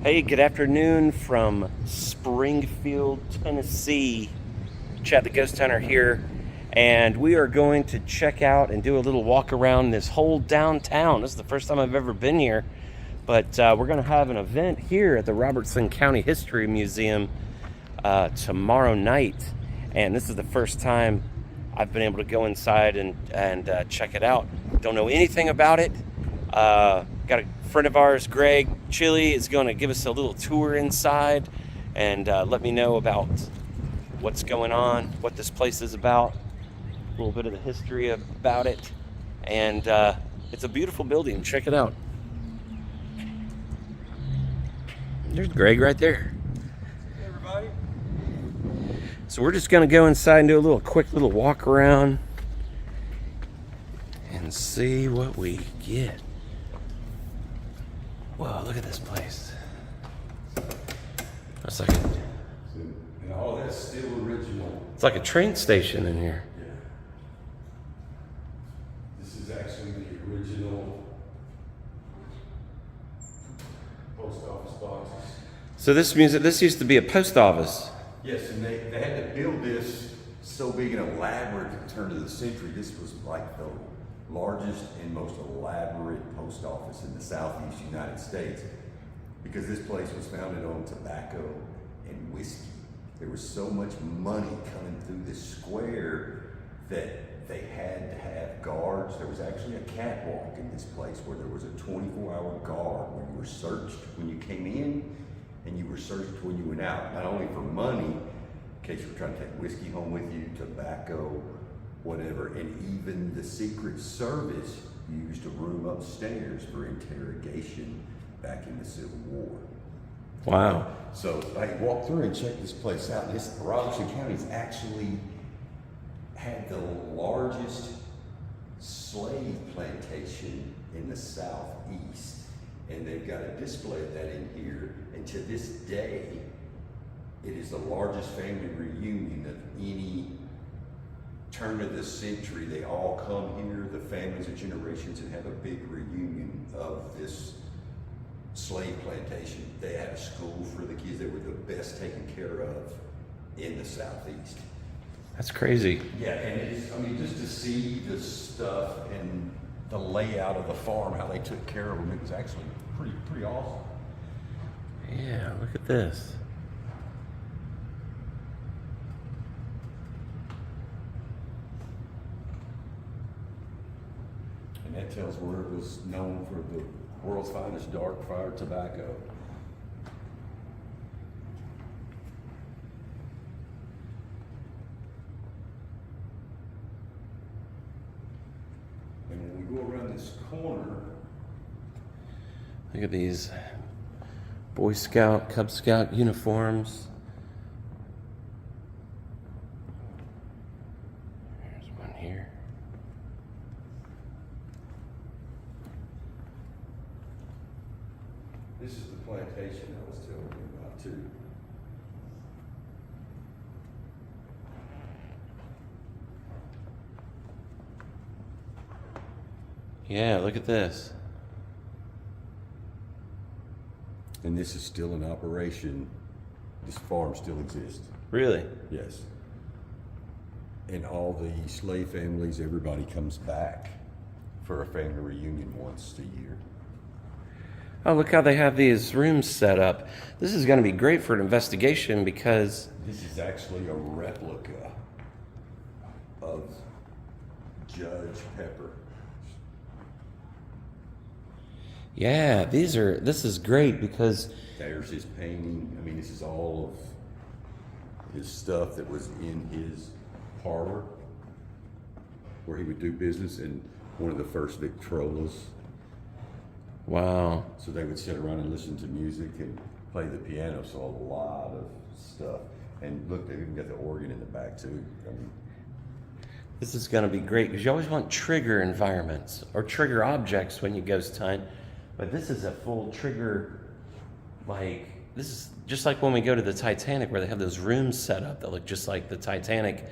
Hey, good afternoon from Springfield, Tennessee. Chad the Ghost Hunter here, and we are going to check out and do a little walk around this whole downtown. This is the first time I've ever been here, but we're going to have an event here at the Robertson County History Museum tomorrow night, and this is the first time I've been able to go inside and check it out. Don't know anything about it. Got a friend of ours, Greg Chillin, is going to give us a little tour inside and let me know about what's going on, what this place is about, a little bit of the history about it, and it's a beautiful building. Check it out. There's Greg right there. Hey everybody. So we're just going to go inside and do a quick little walk around and see what we get. Whoa, look at this place. That's like And all that's still original. it's like a train station in here. Yeah. This is actually the original post office boxes. So this used to be a post office. Yes, and they had to build this so big and elaborate at the turn of the century. This was like the largest and most elaborate post office in the southeast United States, because this place was founded on tobacco and whiskey. There was so much money coming through this square that they had to have guards. There was actually a catwalk in this place where there was a 24-hour guard when you were searched when you came in, and you were searched when you went out, not only for money, in case you were trying to take whiskey home with you, tobacco, whatever, and even the Secret Service used a room upstairs for interrogation back in the Civil War. Wow. So I walked through and checked this place out. This Robertson County's actually had the largest slave plantation in the southeast, and they've got a display of that in here. And to this day, it is the largest family reunion of any turn of the century. They all come here, the families of generations, and have a big reunion of this slave plantation. They had a school for the kids. They were the best taken care of in the southeast. That's crazy. Yeah, and it's, I mean, just to see the stuff and the layout of the farm, how they took care of them, it was actually pretty awesome. Yeah, look at this. And that tells where it was known for the world's finest dark fire tobacco. And when we go around this corner, Look at these Boy Scout, Cub Scout uniforms. There's one here. this is the plantation I was telling you about too. Yeah, look at this. And this is still in operation. This farm still exists. Really? Yes. And all the slave families, everybody comes back for a family reunion once a year. Oh, look how they have these rooms set up. This is going to be great for an investigation because This is actually a replica of Judge Pepper. yeah, this is great because There's his painting. I mean, this is all of his stuff that was in his parlor where he would do business, and one of the first Victrolas. wow. So they would sit around and listen to music and play the piano, so a lot of stuff. And look, they've even got the organ in the back too. I mean, This is going to be great because you always want trigger environments or trigger objects when you ghost hunt. But this is a full trigger, like, this is just like when we go to the Titanic where they have those rooms set up that look just like the Titanic.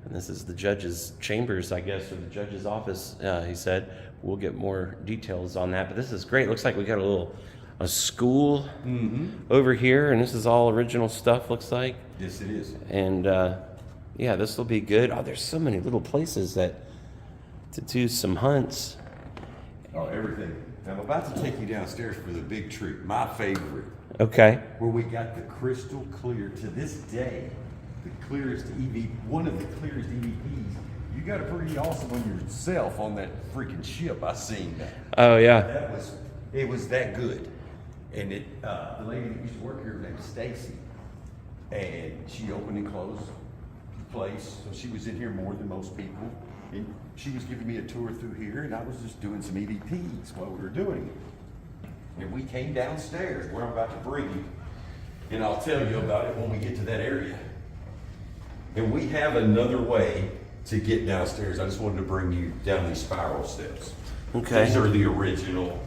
And this is the judge's chambers, I guess, or the judge's office, he said. We'll get more details on that. But this is great. Looks like we got a little a school over here, and this is all original stuff, looks like. Yes, it is. And yeah, this will be good. Oh, there's so many little places that to do some hunts. Oh, everything. I'm about to take you downstairs for the big treat, my favorite, Okay. where we got the crystal clear, to this day, the clearest one of the clearest EVPs. You got a pretty awesome one yourself on that freaking ship. I seen that. Oh yeah. It was that good. And the lady that used to work here, her name is Stacy, and she opened and closed the place, so she was in here more than most people. And she was giving me a tour through here, and I was just doing some EVPs while we were doing it. And we came downstairs, where I'm about to bring you, and I'll tell you about it when we get to that area. And we have another way to get downstairs. I just wanted to bring you down these spiral steps. Okay. These are the original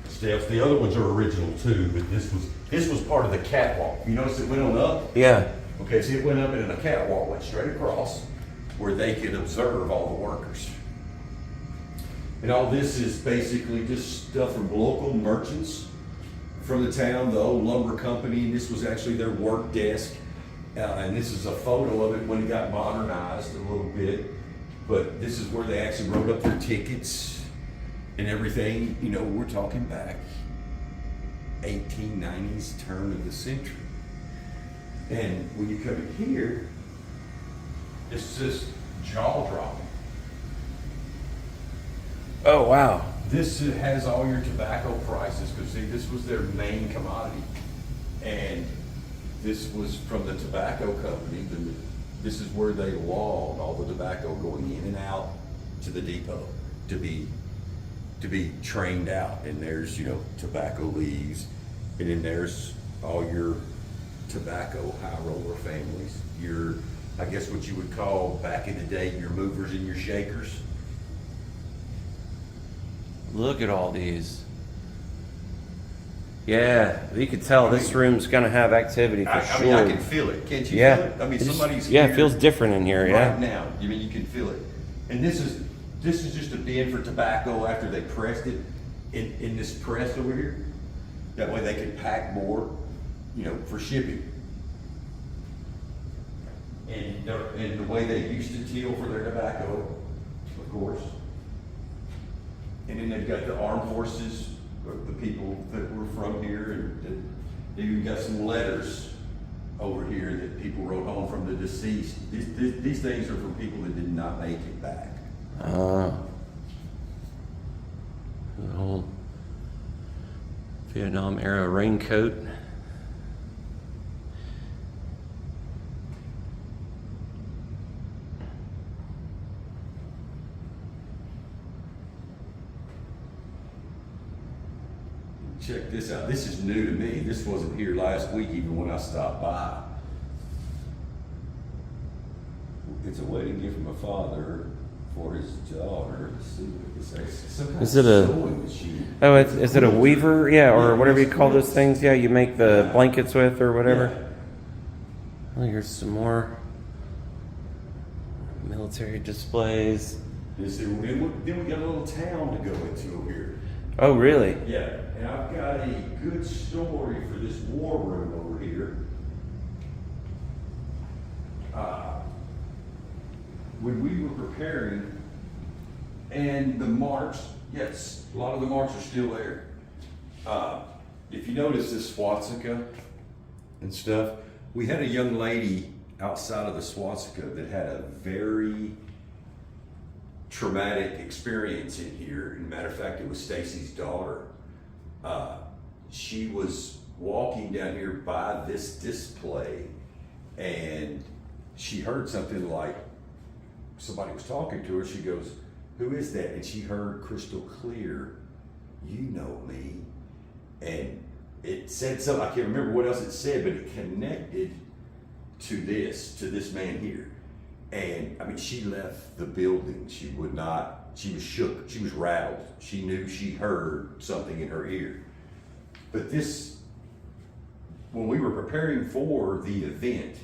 steps. The other ones are original too, but this was part of the catwalk. You notice it went on up? Yeah. Okay, so it went up and then a catwalk went straight across where they could observe all the workers. And all this is basically just stuff from local merchants from the town, the old lumber company, and this was actually their work desk. And this is a photo of it when it got modernized a little bit. But this is where they actually wrote up their tickets and everything. You know, we're talking back 1890s, turn of the century. And when you come in here, it's just jaw dropping. Oh wow. This has all your tobacco prices, because see, this was their main commodity. And this was from the tobacco company. This is where they logged all the tobacco going in and out to the depot to be trained out. And there's, you know, tobacco leaves, and then there's all your tobacco high roller families, your, I guess what you would call back in the day, your movers and your shakers. Look at all these. Yeah, you could tell this room's gonna have activity for I sure. mean, I can feel it. Can't you Yeah. feel it? I mean, somebody's Yeah, here it feels different in here. right Yeah. now. I mean, you can feel it. And this is just a bin for tobacco after they pressed it in this press over here. That way they can pack more, you know, for shipping. And the way they used to till for their tobacco, of course. And then they've got the armed forces, the people that were from here, and they even got some letters over here that people wrote home from the deceased. These things are from people that did not make it back. The whole Vietnam era raincoat. Check this out. This is new to me. This wasn't here last week, even when I stopped by. It's a wedding gift from a father for his daughter. Let's see what this says. Some kind Is of it a- sewing machine. Oh, is it a weaver? Yeah, or Yeah, whatever you it's call those quilts. things. Yeah, you make the blankets with or whatever. Yeah. Oh, here's some more military displays. Then we got a little town to go into over here. Oh, really? Yeah, and I've got a good story for this war room over here. When we were preparing, and the marks, yes, a lot of the marks are still there. If you notice this swastika and stuff, we had a young lady outside of the swastika that had a very traumatic experience in here. And matter of fact, it was Stacy's daughter. She was walking down here by this display, and she heard something like somebody was talking to her. She goes, "Who is that?" And she heard crystal clear, "You know me." And it said something, I can't remember what else it said, but it connected to this man here. And I mean, she left the building. She would not, she was shook, she was rattled. She knew she heard something in her ear. But this, when we were preparing for the event,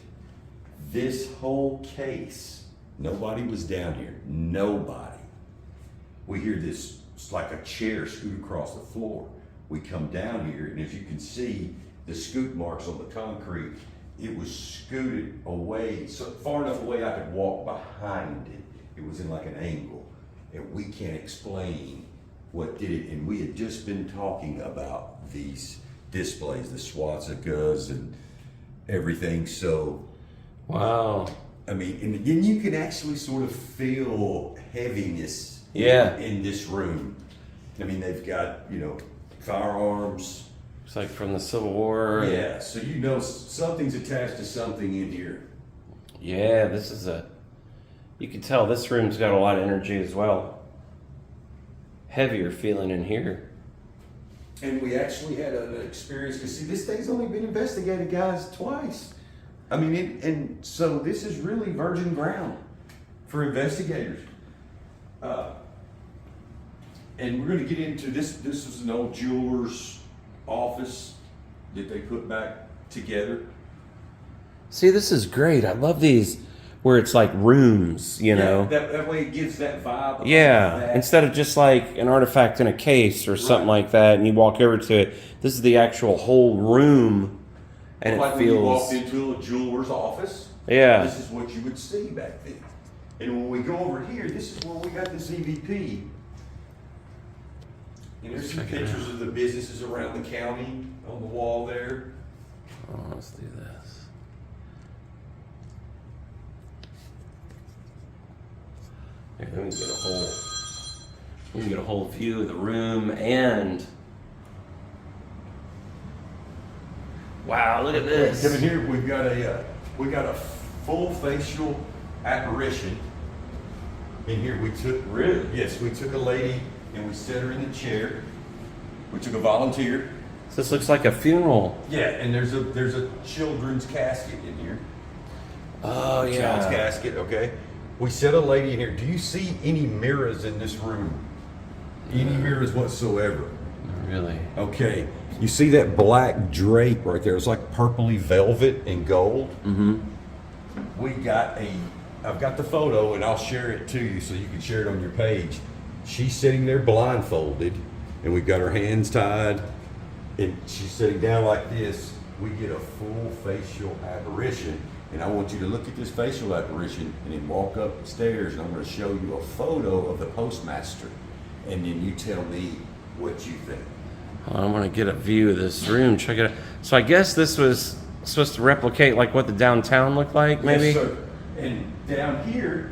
this whole case, nobody was down here, nobody. We hear this it's like a chair scoot across the floor. We come down here, and as you can see, the scoot marks on the concrete, it was scooted away, so far enough away I could walk behind it. It was in like an angle, and we can't explain what did it. And we had just been talking about these displays, the swastikas and everything. So, wow. I mean, and then you can actually sort of feel heaviness in this room. I mean, they've got, you know, firearms. It's like from the Civil War. Yeah, so you know something's attached to something in here. Yeah, this is you can tell this room's got a lot of energy as well. Heavier feeling in here. And we actually had an experience, because see, this thing's only been investigated, guys, twice. I mean, and so this is really virgin ground for investigators. And we're going to get into this. This is an old jeweler's office that they put back together. See, this is great. I love these where it's like rooms, you know. That way it gives that vibe. Yeah, instead of just like an artifact in a case or something like that, and you walk over to it. This is the actual whole room, and like it when you feels. walked into a jeweler's office. Yeah. This is what you would see back then. And when we go over here, this is where we got this EVP. And there's some pictures of the businesses around the county on the wall there. Oh, let's do this. Here, let me get a whole. We can get a whole view of the room and. Wow! Look at this. Coming here, we got a full facial apparition. In here, we took we took a lady and we set her in the chair. We took a volunteer. This looks like a funeral. Yeah, and there's a children's casket in here. Oh yeah. Child's casket. Okay. We set a lady in here. Do you see any mirrors in this room? Any mirrors whatsoever? Not really. Okay. You see that black drape right there? It's like purpley velvet and gold. Mm-hmm. I've got the photo, and I'll share it to you so you can share it on your page. She's sitting there blindfolded, and we've got her hands tied, and she's sitting down like this. We get a full facial apparition, and I want you to look at this facial apparition and then walk up the stairs, and I'm going to show you a photo of the postmaster, and then you tell me what you think. I want to get a view of this room. Check it out. So I guess this was supposed to replicate like what the downtown looked like, maybe? Yes, sir. And down here,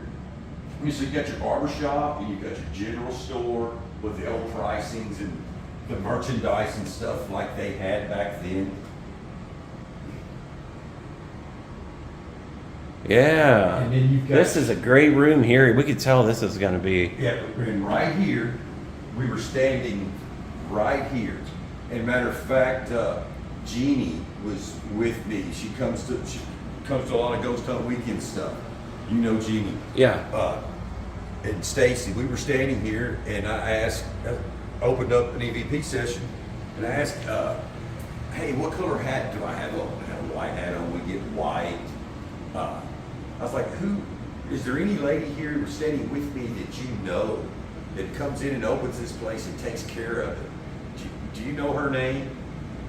so you got your barber shop and you got your general store with the old pricings and the merchandise and stuff like they had back then. Yeah. And then you've got, this is a great room here. We could tell this is going to be. Yeah, and right here, we were standing right here. And matter of fact, Jeannie was with me. She comes to a lot of ghost hunt weekend stuff. You know Jeannie. Yeah. And Stacy, we were standing here, and I opened up an EVP session, and I asked, hey, what color hat do I have on? I have a white hat on, we get white. I was like, is there any lady here who's standing with me that you know that comes in and opens this place and takes care of it? Do you know her name?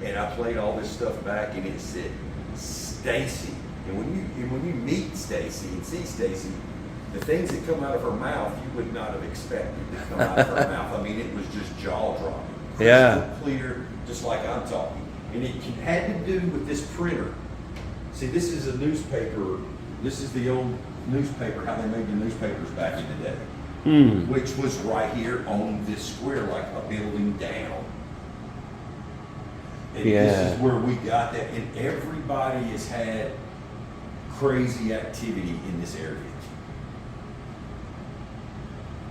And I played all this stuff back, and it said Stacy. And when you meet Stacy and see Stacy, the things that come out of her mouth you would not have expected to come out of her mouth. I mean, it was just jaw dropping. Yeah. Clear, just like I'm talking. And it had to do with this printer. See, this is a newspaper. This is the old newspaper, how they made the newspapers back in the day. Which was right here on this square, like a building down. And this is where we got that. And everybody has had crazy activity in this area.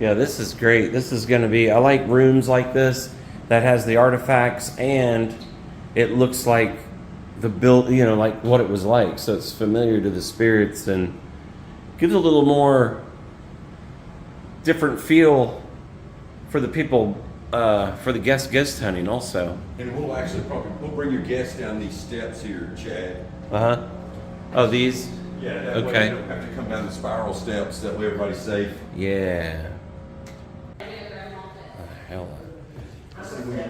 Yeah, this is great. This is going to be, I like rooms like this that has the artifacts and it looks like the build, you know, like what it was like. So it's familiar to the spirits and gives a little more different feel for the people, for the ghost hunting also. And we'll actually we'll bring your guests down these steps here, Chad. Uh-huh. Oh, these? Yeah, that way you don't have to come down the spiral steps. That way everybody's safe. Yeah. hell.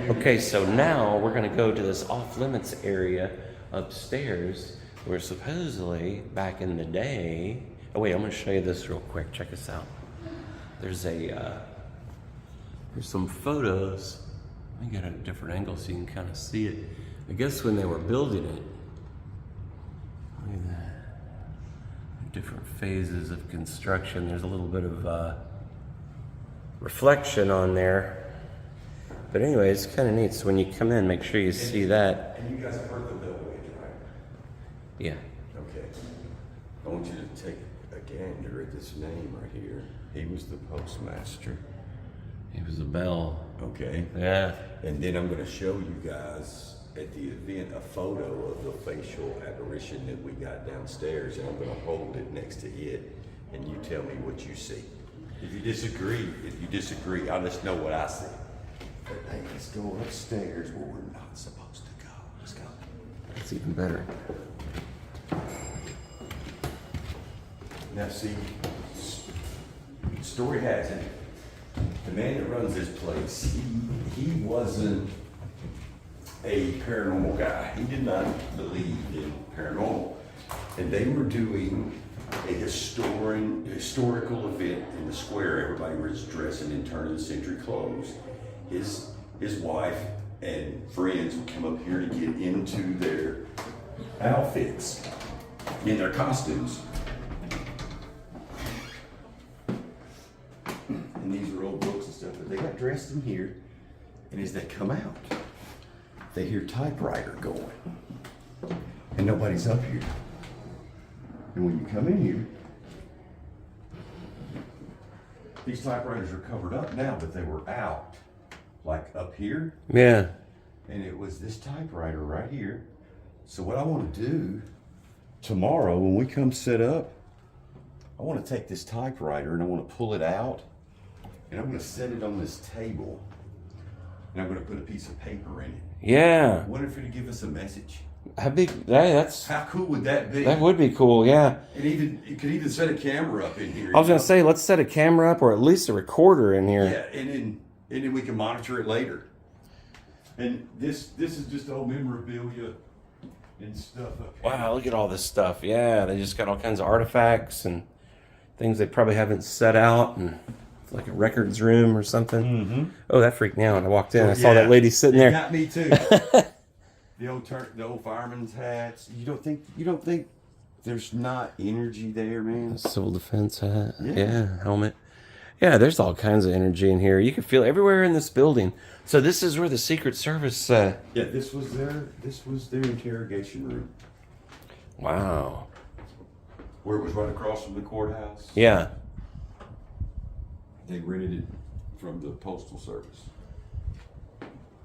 Okay, so now we're gonna go to this off-limits area upstairs where supposedly back in the day. Oh wait, I'm gonna show you this real quick. Check this out. There's some photos. Let me get a different angle so you can kind of see it. I guess when they were building it, look at that. Different phases of construction. There's a little bit of reflection on there. But anyways, it's kind of neat. So when you come in, make sure you see that. And you guys have heard the Bellway, right? Yeah. Okay. I want you to take a gander at this name right here. He was the postmaster. It was a bell. Okay. Yeah. And then I'm going to show you guys at the event a photo of the facial apparition that we got downstairs, and I'm going to hold it next to it, and you tell me what you see. If you disagree, I'll just know what I see. But hey, let's go upstairs where we're not supposed to go. Let's go. That's even better. Now see, story has it, the man that runs this place, he wasn't a paranormal guy. He did not believe in paranormal. And they were doing a historical event in the square. Everybody was dressing in turn-of-the-century clothes. His wife and friends would come up here to get into their outfits, in their costumes. And these are old books and stuff, but they got dressed in here, and as they come out, they hear typewriter going, and nobody's up here. And when you come in here, these typewriters are covered up now, but they were out, like up here. Yeah. And it was this typewriter right here. So what I want to do tomorrow when we come set up, I want to take this typewriter and I want to pull it out, and I'm going to set it on this table, and I'm going to put a piece of paper in it. Yeah. I wonder if it'd give us a message. How big? Hey, that's. How cool would that be? That would be cool. Yeah. And you could even set a camera up in here. I was gonna say, let's set a camera up or at least a recorder in here. Yeah, and then we can monitor it later. And this is just old memorabilia and stuff up here. Wow, look at all this stuff. Yeah, they just got all kinds of artifacts and things they probably haven't set out, and it's like a records room or something. Mm-hmm. Oh, that freaked me out. I walked in, I saw that lady sitting there. Got me too. The old fireman's hats. You don't think there's not energy there, man? Civil defense hat. Yeah, helmet. Yeah, there's all kinds of energy in here. You can feel everywhere in this building. So this is where the Secret Service. Yeah, this was their interrogation room. Wow. Where it was right across from the courthouse. Yeah. They rented it from the Postal Service.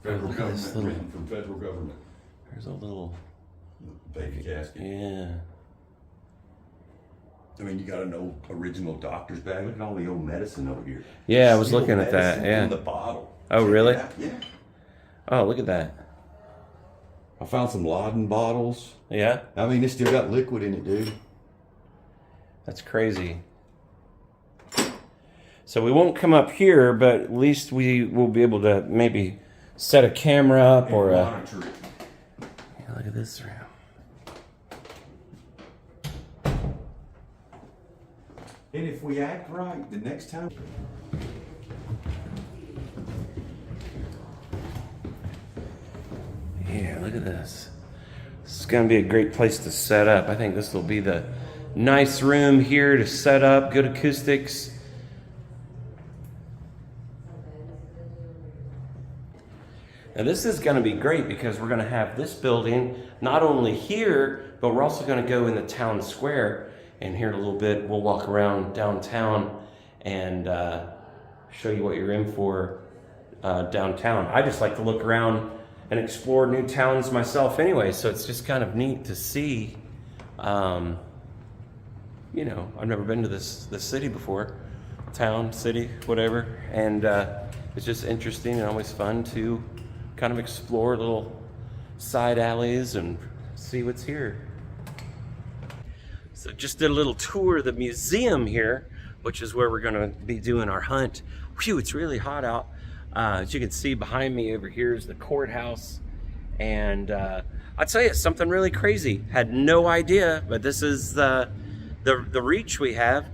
Federal look at this government, little- rented from federal government. There's a little Baby casket. Yeah. I mean, you got an old original doctor's bag. Look at all the old medicine over here. Yeah, I was Still looking at that. medicine Yeah. in the bottle. Oh, really? Yeah. Oh, look at that. I found some Laden bottles. Yeah. I mean, it's still got liquid in it, dude. That's crazy. So we won't come up here, but at least we will be able to maybe set a camera up or a. Monitor it. Yeah, look at this room. And if we act right, the next time. Yeah, look at this. This is going to be a great place to set up. I think this will be the nice room here to set up, good acoustics. Now this is going to be great because we're going to have this building not only here, but we're also going to go in the town square. And here in a little bit, we'll walk around downtown and show you what you're in for downtown. I just like to look around and explore new towns myself anyway, so it's just kind of neat to see. You know, I've never been to this city before, town, city, whatever, and it's just interesting and always fun to kind of explore little side alleys and see what's here. So just did a little tour of the museum here, which is where we're going to be doing our hunt. Phew, it's really hot out. As you can see behind me over here is the courthouse. And I'll tell you, something really crazy. Had no idea, but this is the reach we have.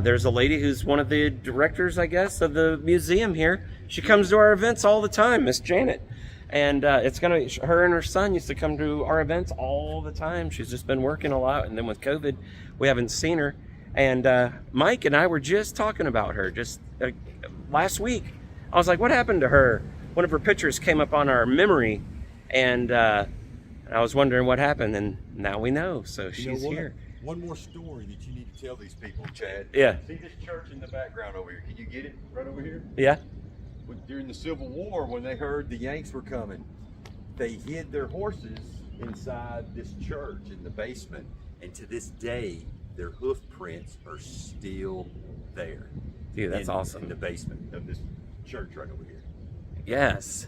There's a lady who's one of the directors, I guess, of the museum here. She comes to our events all the time, Miss Janet. And her and her son used to come to our events all the time. She's just been working a lot. And then with COVID, we haven't seen her. And Mike and I were just talking about her just last week. I was like, what happened to her? One of her pictures came up on our memory. And I was wondering what happened. And now we know. So she's here. One more story that you need to tell these people, Chad. Yeah. See this church in the background over here? Can you get it right over here? Yeah. During the Civil War, when they heard the Yanks were coming, they hid their horses inside this church in the basement. And to this day, their hoof prints are still there. Dude, that's awesome. In the basement of this church right over here. Yes.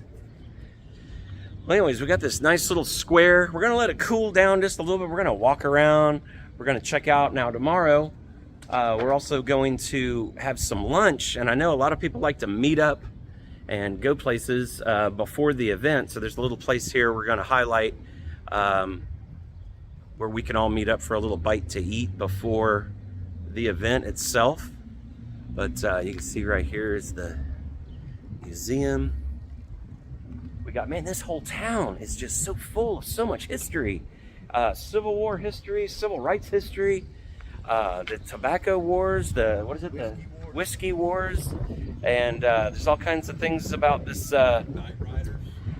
Well, anyways, we got this nice little square. We're going to let it cool down just a little bit. We're going to walk around. We're going to check out. Now, tomorrow, we're also going to have some lunch. And I know a lot of people like to meet up and go places before the event. So there's a little place here we're going to highlight where we can all meet up for a little bite to eat before the event itself. But you can see right here is the museum. We got, man, this whole town is just so full of so much history. Civil War history, civil rights history, the tobacco wars, the whiskey wars. And there's all kinds of things about this. Night Riders.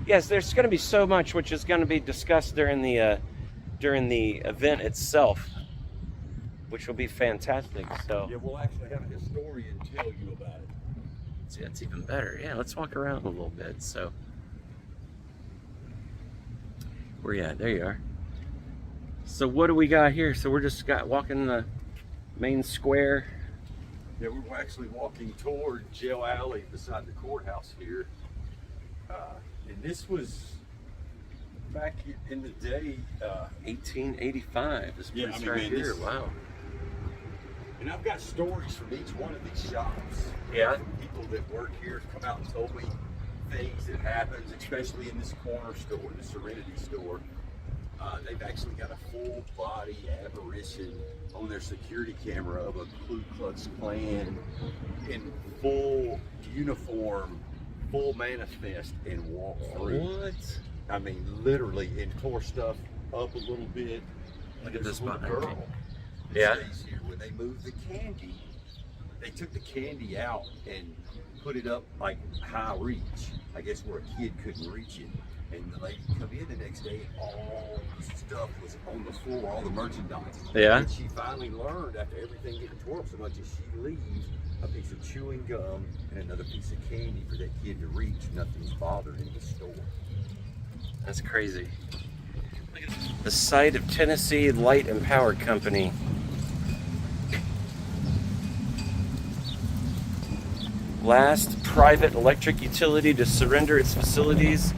Yes, there's going to be so much which is going to be discussed during the event itself, which will be fantastic. So yeah, we'll actually have a historian tell you about it. See, that's even better. Yeah, let's walk around a little bit. So where you at? There you are. So what do we got here? So we're just walking the main square. Yeah, we're actually walking toward Jail Alley beside the courthouse here. And this was back in the day, 1885. This place right here. Wow. And I've got stories from each one of these shops. Yeah. People that work here come out and told me things that happens, especially in this corner store, the Serenity store. They've actually got a full body apparition on their security camera of a Ku Klux Klan in full uniform, full manifest, and walk through. What? I mean, literally, and tore stuff up a little bit. Look at this little behind girl me. that stays here. When they moved the candy, they took the candy out and put it up like high reach, I guess where a kid couldn't reach it. And the lady come in the next day, all the stuff was on the floor, all the merchandise. Yeah. And she finally learned, after everything getting tore up so much, is she leaves a piece of chewing gum and another piece of candy for that kid to reach. Nothing's bothered in the store. That's crazy. The site of Tennessee Light and Power Company. Last private electric utility to surrender its facilities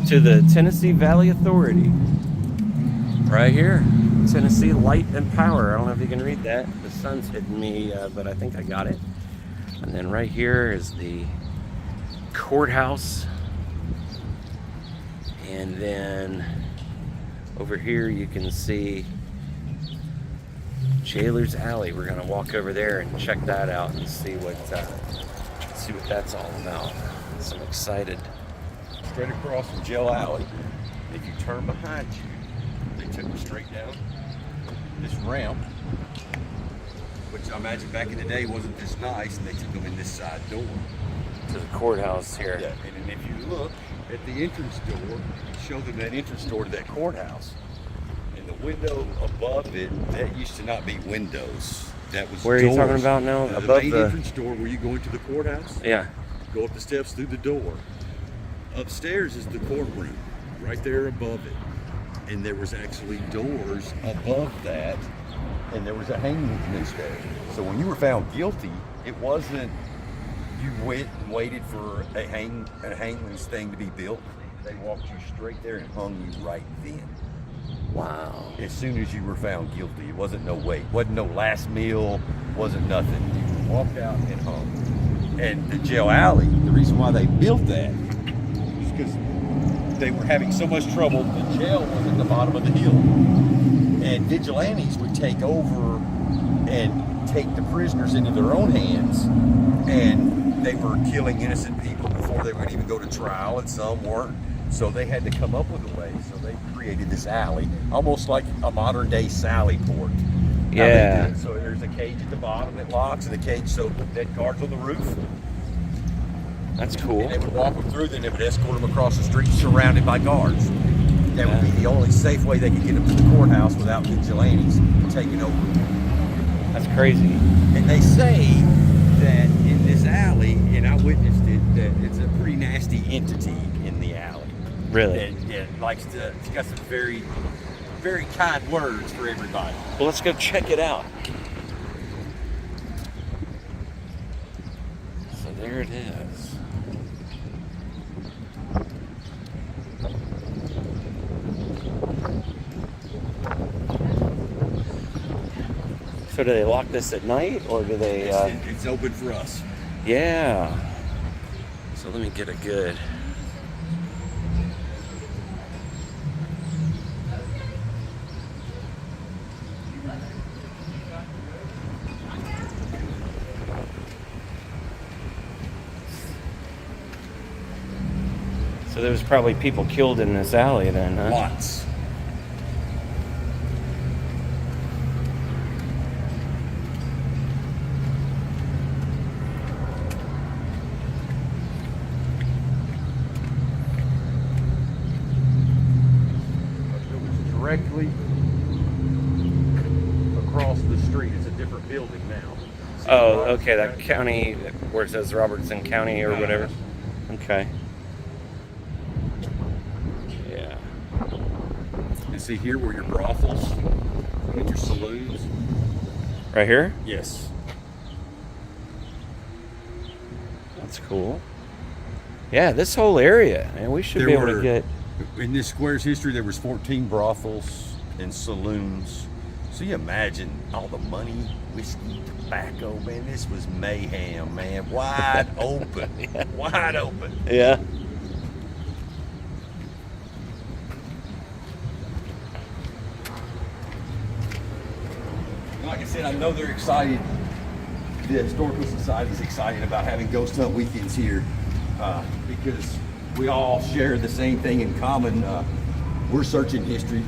to the Tennessee Valley Authority. Right here, Tennessee Light and Power. I don't know if you can read that. The sun's hitting me, but I think I got it. And then right here is the courthouse. And then over here you can see Jailer's Alley. We're gonna walk over there and check that out and see what that's all about. So I'm excited. Straight across from Jail Alley, if you turn behind you, they took me straight down this ramp, which I imagine back in the day wasn't this nice, and they took them in this side door To the courthouse here. Yeah, and then if you look at the entrance door, show them that entrance door to that courthouse. And the window above it, that used to not be windows. That was Where are doors. you talking about now? The Above main the entrance door where you go into the courthouse. Yeah. Go up the steps through the door. Upstairs is the courtroom, right there above it. And there was actually doors above that, and there was a hanging noose there. So when you were found guilty, it wasn't you went and waited for a hangman's thing to be built. They walked you straight there and hung you right then. Wow. As soon as you were found guilty, it wasn't no wait, wasn't no last meal, wasn't nothing. You walked out and hung. And the jail alley, the reason why they built that is because they were having so much trouble. The jail was at the bottom of the hill, and vigilantes would take over and take the prisoners into their own hands, and they were killing innocent people before they would even go to trial, and some weren't. So they had to come up with a way. So they created this alley, almost like a modern day Sally port. Yeah. So there's a cage at the bottom that locks, and the cage so dead guards on the roof. That's cool. And they would walk them through, then they would escort them across the street surrounded by guards. That would be the only safe way they could get them to the courthouse without vigilantes taking over. That's crazy. And they say that in this alley, and I witnessed it, that it's a pretty nasty entity in the alley. Really? And it likes to, it's got some very, very kind words for everybody. Well, let's go check it out. So there it is. So do they lock this at night, or do they... It's open for us. Yeah. So let me get a good... So there was probably people killed in this alley then, huh? Lots. Directly across the street. It's a different building now. Oh, okay, that county, where it says Robertson County or whatever. Okay. Yeah. And see here where your brothels and your saloons. Right here? Yes. That's cool. Yeah, this whole area, man, we should be able to get... In this square's history, there was 14 brothels and saloons. So you imagine all the money, whiskey, tobacco, man, this was mayhem, man. Wide open. Yeah. Wide open. Yeah. Like I said, I know they're excited. The Historical Society is excited about having Ghost Hunt Weekends here because we all share the same thing in common. We're searching history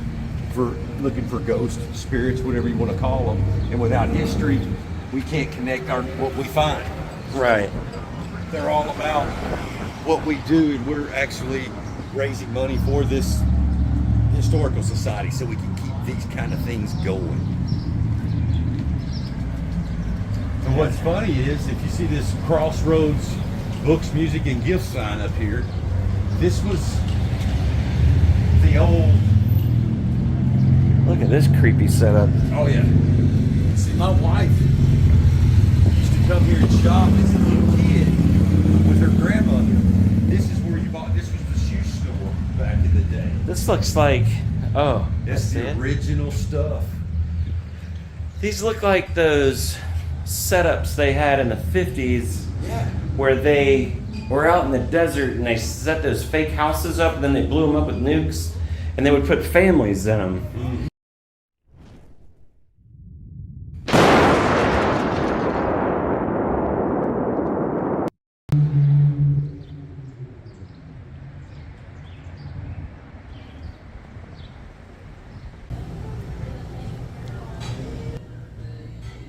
for looking for ghosts, spirits, whatever you want to call them. And without history, we can't connect what we find. Right. They're all about what we do, and we're actually raising money for this Historical Society so we can keep these kind of things going. And what's funny is, if you see this Crossroads Books, Music, and Gifts sign up here, this was the old... Look at this creepy setup. Oh yeah. See, my wife used to come here and shop as a little kid with her grandmother. This is where you bought, this was the shoe store back in the day. This looks like... Oh, That's the original stuff. These look like those setups they had in the 50s, Yeah. where they were out in the desert and they set those fake houses up and then they blew them up with nukes and they would put families in them. Mm-hmm.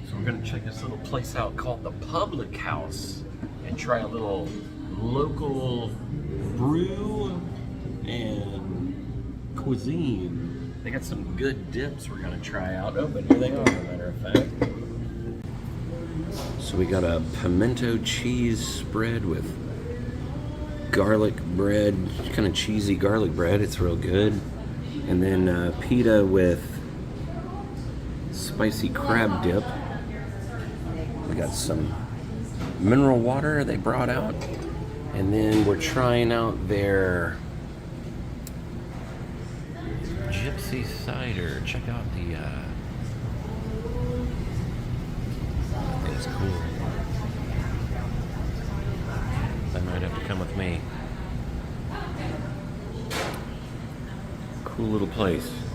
So we're gonna check this little place out called the Public House and try a little local brew and cuisine. They got some good dips we're gonna try out. Oh, but here they are, as a matter of fact. So we got a pimento cheese spread with garlic bread, kind of cheesy garlic bread. It's real good. And then pita with spicy crab dip. We got some mineral water they brought out. And then we're trying out their gypsy cider. Check out the, that thing's cool. Cool little place.